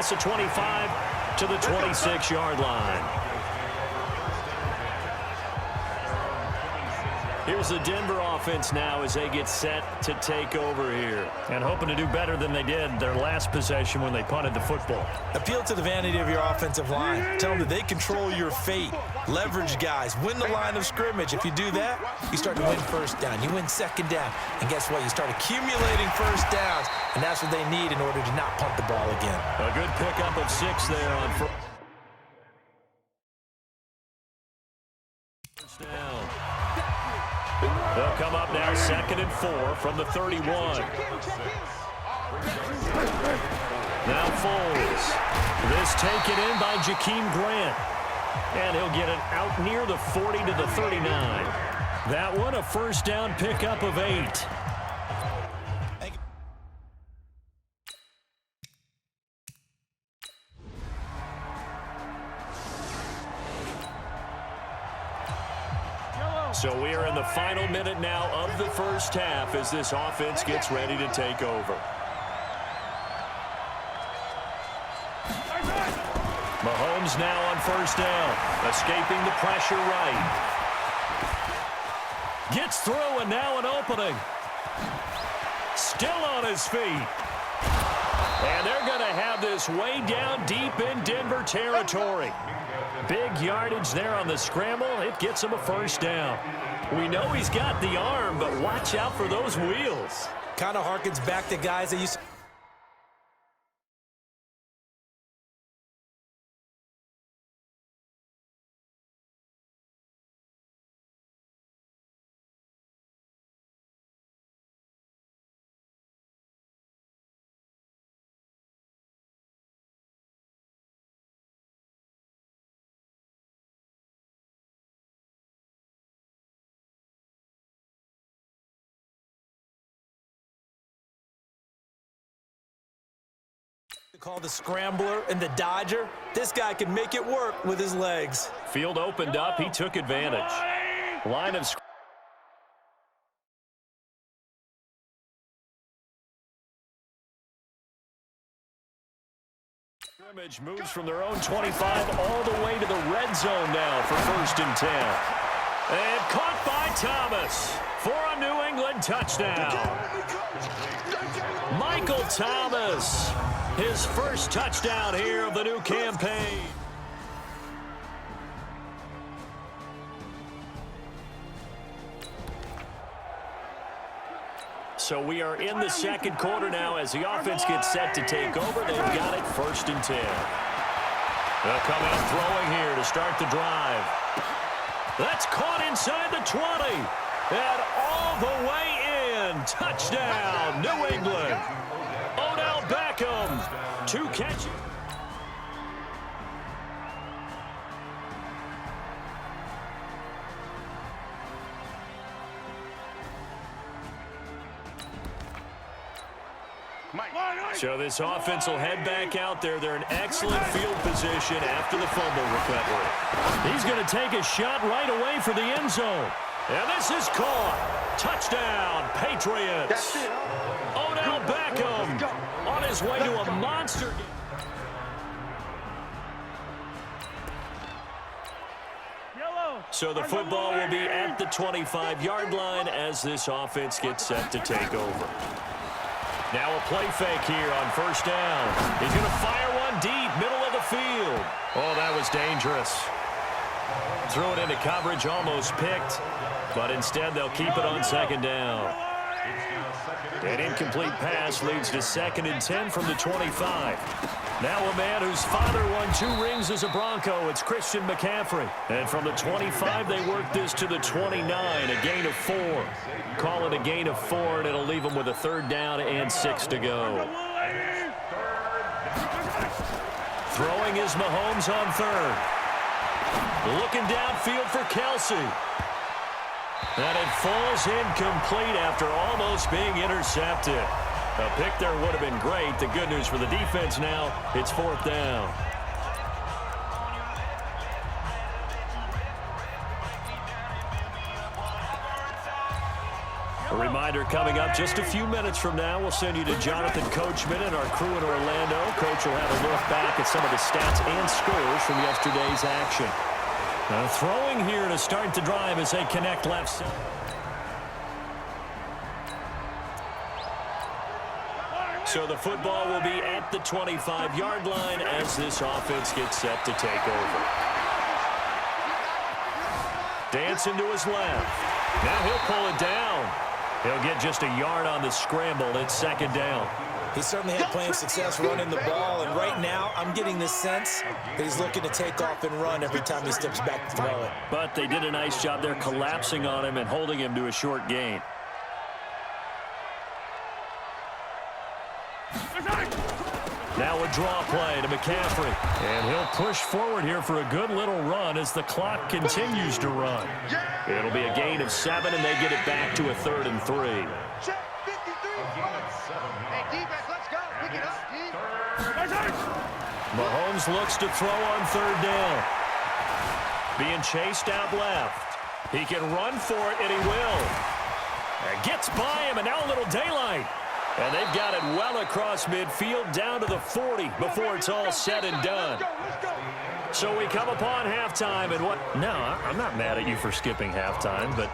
across the 25 to the 26-yard line. Here's the Denver offense now as they get set to take over here. And hoping to do better than they did their last possession when they punted the football. Appeal to the vanity of your offensive line. Tell them that they control your fate. Leverage guys. Win the line of scrimmage. If you do that, you start to win first down. You win second down. And guess what? You start accumulating first downs. And that's what they need in order to not punt the ball again. A good pickup of 6 there on first down. They'll come up now 2nd and 4 from the 31. Now Foles. This taken in by Jakeem Grant. And he'll get it out near the 40 to the 39. That one a first down pickup of 8. So we are in the final minute now of the first half as this offense gets ready to take over. Mahomes now on first down, escaping the pressure right. Gets through and now an opening. Still on his feet. And they're going to have this way down deep in Denver territory. Big yardage there on the scramble. It gets him a first down. We know he's got the arm, but watch out for those wheels. Kind of harkens back to guys that used to... call the scrambler and the dodger. This guy can make it work with his legs. Field opened up. He took advantage. Line of scrimmage moves from their own 25 all the way to the red zone now for 1st and 10. And caught by Thomas for a New England touchdown. Michael Thomas. His first touchdown here of the new campaign. So we are in the second quarter now as the offense gets set to take over. They've got it 1st and 10. They'll come out throwing here to start the drive. That's caught inside the 20. And all the way in. Touchdown, New England. Odell Beckham, 2 catches. So this offense will head back out there. They're in excellent field position after the fumble recovery. He's going to take a shot right away for the end zone. And this is caught. Touchdown, Patriots. Odell Beckham on his way to a monster game. So the football will be at the 25-yard line as this offense gets set to take over. Now a play fake here on 1st down. He's going to fire one deep, middle of the field. Oh, that was dangerous. Threw it into coverage, almost picked, but instead they'll keep it on 2nd down. An incomplete pass leads to 2nd and 10 from the 25. Now a man whose father won 2 rings as a Bronco. It's Christian McCaffrey. And from the 25, they work this to the 29, a gain of 4. Call it a gain of 4, and it'll leave them with a 3rd down and 6 to go. Throwing is Mahomes on 3rd. Looking downfield for Kelsey. And it falls incomplete after almost being intercepted. A pick there would have been great. The good news for the defense now, it's 4th down. A reminder coming up just a few minutes from now, we'll send you to Jonathan Coachman and our crew in Orlando. Coach will have a look back at some of the stats and scores from yesterday's action. Throwing here to start the drive as they connect left side. So the football will be at the 25-yard line as this offense gets set to take over. Dancing to his left. Now he'll pull it down. He'll get just a yard on the scramble. It's second down. He certainly had plenty of success running the ball, and right now I'm getting the sense that he's looking to take off and run every time he steps back to throw it. But they did a nice job there collapsing on him and holding him to a short gain. Now a draw play to McCaffrey. And he'll push forward here for a good little run as the clock continues to run. It'll be a gain of 7, and they get it back to a 3rd and 3. Mahomes looks to throw on 3rd down. Being chased out left. He can run for it, and he will. Gets by him, and now a little daylight. And they've got it well across midfield down to the 40 before it's all said and done. So we come upon halftime, and what? No, I'm not mad at you for skipping halftime, but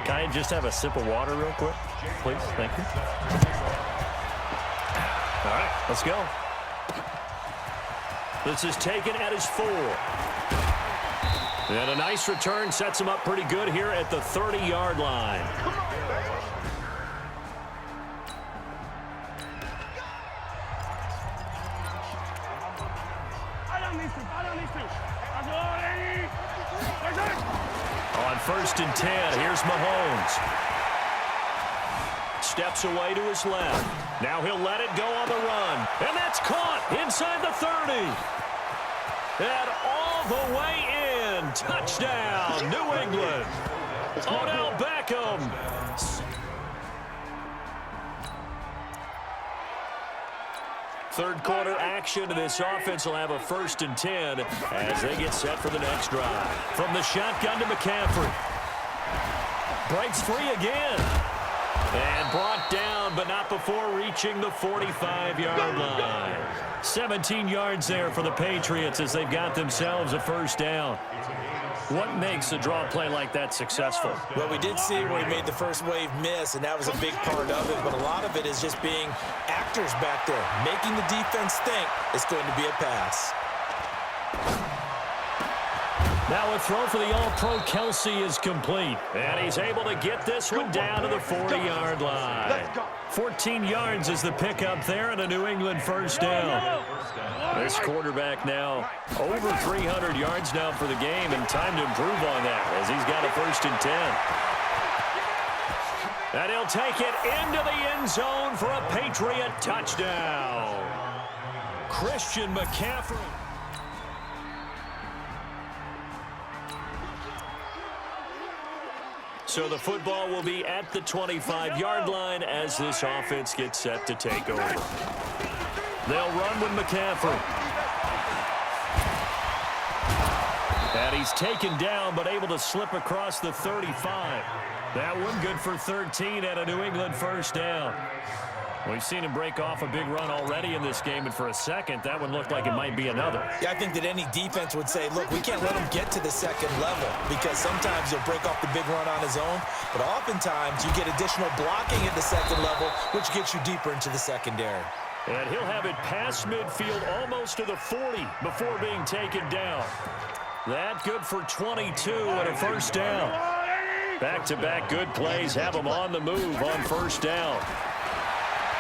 can I just have a sip of water real quick? Please, thank you. All right, let's go. This is taken at his 4. And a nice return sets him up pretty good here at the 30-yard line. On 1st and 10, here's Mahomes. Steps away to his left. Now he'll let it go on the run. And that's caught inside the 30. And all the way in. Touchdown, New England. Odell Beckham. Third quarter action, and this offense will have a 1st and 10 as they get set for the next drive. From the shotgun to McCaffrey. Breaks free again. And brought down, but not before reaching the 45-yard line. 17 yards there for the Patriots as they've got themselves a 1st down. What makes a draw play like that successful? Well, we did see where he made the first wave miss, and that was a big part of it. But a lot of it is just being actors back there, making the defense think it's going to be a pass. Now a throw for the All-Pro Kelsey is complete. And he's able to get this one down to the 40-yard line. 14 yards is the pickup there and a New England 1st down. This quarterback now over 300 yards now for the game, and time to improve on that as he's got a 1st and 10. And he'll take it into the end zone for a Patriot touchdown. Christian McCaffrey. So the football will be at the 25-yard line as this offense gets set to take over. They'll run with McCaffrey. And he's taken down but able to slip across the 35. That one good for 13 and a New England 1st down. We've seen him break off a big run already in this game, and for a second, that one looked like it might be another. Yeah, I think that any defense would say, look, we can't let him get to the 2nd level because sometimes he'll break off the big run on his own, but oftentimes you get additional blocking at the 2nd level, which gets you deeper into the secondary. And he'll have it past midfield almost to the 40 before being taken down. That good for 22 and a 1st down. Back-to-back good plays have him on the move on 1st down.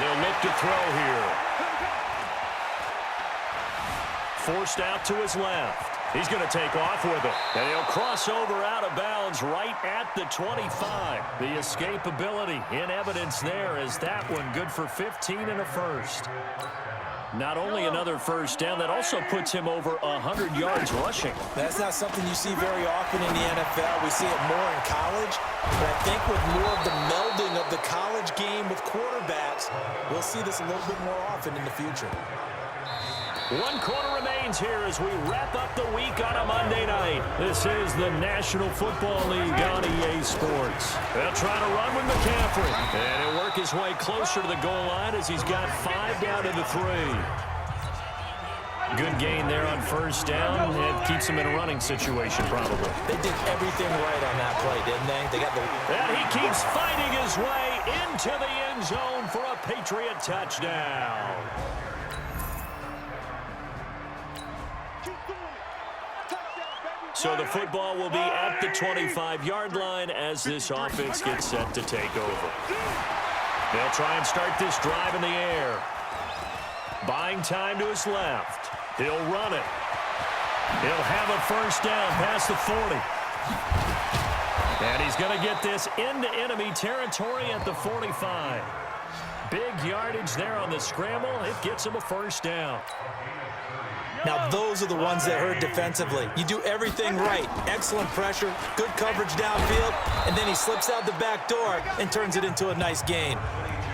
They'll look to throw here. Forced out to his left. He's going to take off with it. And he'll cross over out of bounds right at the 25. The escapability in evidence there as that one good for 15 and a 1st. Not only another 1st down, that also puts him over 100 yards rushing. That's not something you see very often in the NFL. We see it more in college. But I think with more of the melding of the college game with quarterbacks, we'll see this a little bit more often in the future. 1 quarter remains here as we wrap up the week on a Monday night. This is the National Football League on EA Sports. They'll try to run with McCaffrey. And he'll work his way closer to the goal line as he's got 5 down to the 3. Good gain there on first down. It keeps him in a running situation, probably. They did everything right on that play, didn't they? And he keeps fighting his way into the end zone for a Patriot touchdown. So the football will be at the 25-yard line as this offense gets set to take over. They'll try and start this drive in the air. Buying time to his left. He'll run it. He'll have a first down past the 40. And he's going to get this into enemy territory at the 45. Big yardage there on the scramble. It gets him a first down. Now, those are the ones that hurt defensively. You do everything right. Excellent pressure, good coverage downfield, and then he slips out the back door and turns it into a nice gain.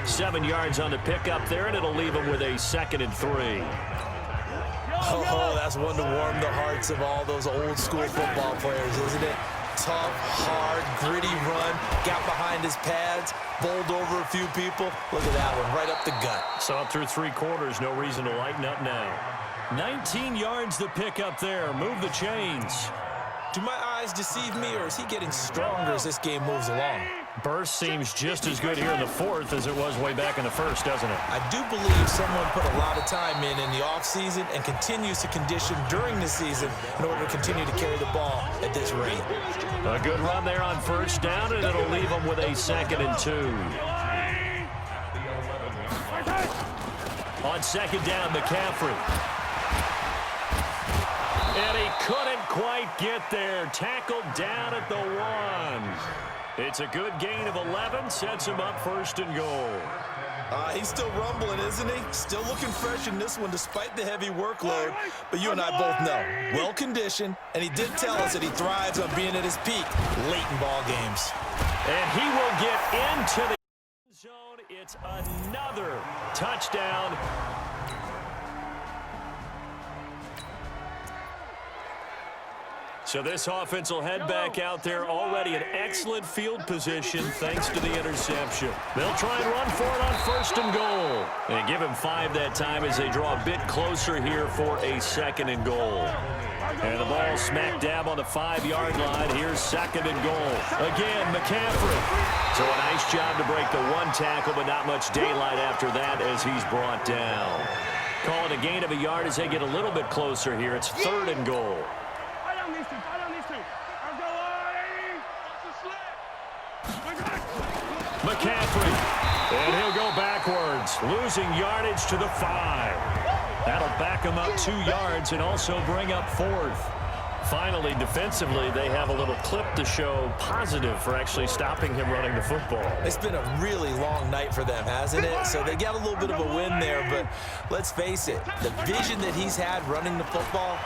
7 yards on the pickup there, and it'll leave him with a 2nd and 3. Oh, that's one to warm the hearts of all those old-school football players, isn't it? Tough, hard, gritty run, got behind his pads, bowled over a few people. Look at that one, right up the gut. Saw it through 3 quarters, no reason to lighten up now. 19 yards to pick up there. Move the chains. Do my eyes deceive me, or is he getting stronger as this game moves along? Burst seems just as good here in the 4th as it was way back in the 1st, doesn't it? I do believe someone put a lot of time in the offseason and continues to condition during the season in order to continue to carry the ball at this rate. A good run there on first down, and it'll leave him with a 2nd and 2. On 2nd down, McCaffrey. And he couldn't quite get there. Tackled down at the 1. It's a good gain of 11. Sets him up 1st and goal. He's still rumbling, isn't he? Still looking fresh in this one despite the heavy workload. But you and I both know, well-conditioned, and he did tell us that he thrives on being at his peak late in ball games. And he will get into the end zone. It's another touchdown. So this offense will head back out there, already in excellent field position thanks to the interception. They'll try and run for it on 1st and goal. They give him 5 that time as they draw a bit closer here for a 2nd and goal. And the ball smack dab on the 5-yard line. Here's 2nd and goal. Again, McCaffrey. So a nice job to break the 1 tackle, but not much daylight after that as he's brought down. Call it a gain of a yard as they get a little bit closer here. It's 3rd and goal. McCaffrey, and he'll go backwards, losing yardage to the 5. That'll back him up 2 yards and also bring up 4th. Finally, defensively, they have a little clip to show positive for actually stopping him running the football. It's been a really long night for them, hasn't it? So they got a little bit of a win there, but let's face it, the vision that he's had running the football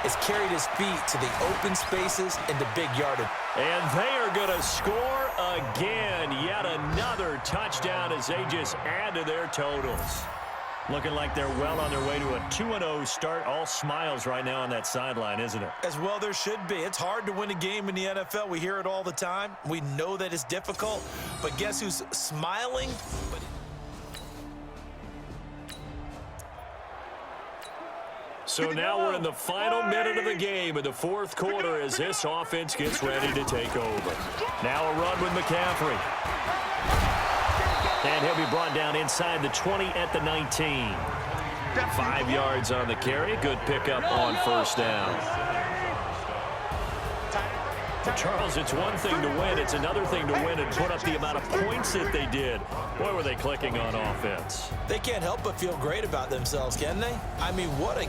has carried his feet to the open spaces and the big yardage. And they are going to score again. Yet another touchdown as they just add to their totals. Looking like they're well on their way to a 2-0 start. All smiles right now on that sideline, isn't it? As well there should be. It's hard to win a game in the NFL. We hear it all the time. We know that it's difficult. But guess who's smiling? So now we're in the final minute of the game in the 4th quarter as this offense gets ready to take over. Now a run with McCaffrey. And he'll be brought down inside the 20 at the 19. 5 yards on the carry. Good pickup on first down. But Charles, it's one thing to win. It's another thing to win and put up the amount of points that they did. Boy, were they clicking on offense. They can't help but feel great about themselves, can they? I mean, what a